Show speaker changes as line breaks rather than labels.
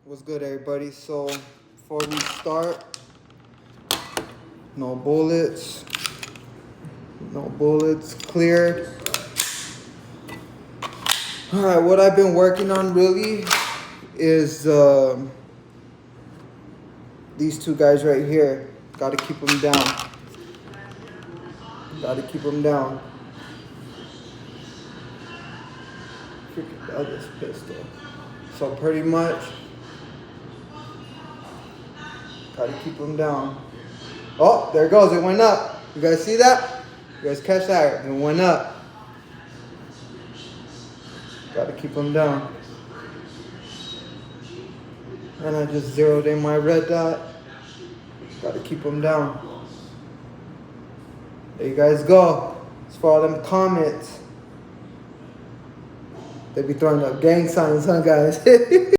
What's good, everybody? So before we start, no bullets, cleared. All right, what I've been working on really is these two guys right here. Got to keep them down. Got to keep them down. Freaking love this pistol. So pretty much, got to keep them down. Oh, there it goes. It went up. You guys see that? You guys catch that? It went up. Got to keep them down. And I just zeroed in my red dot. Got to keep them down. There you guys go. As for all them comments, they be throwing up gang signs, huh, guys?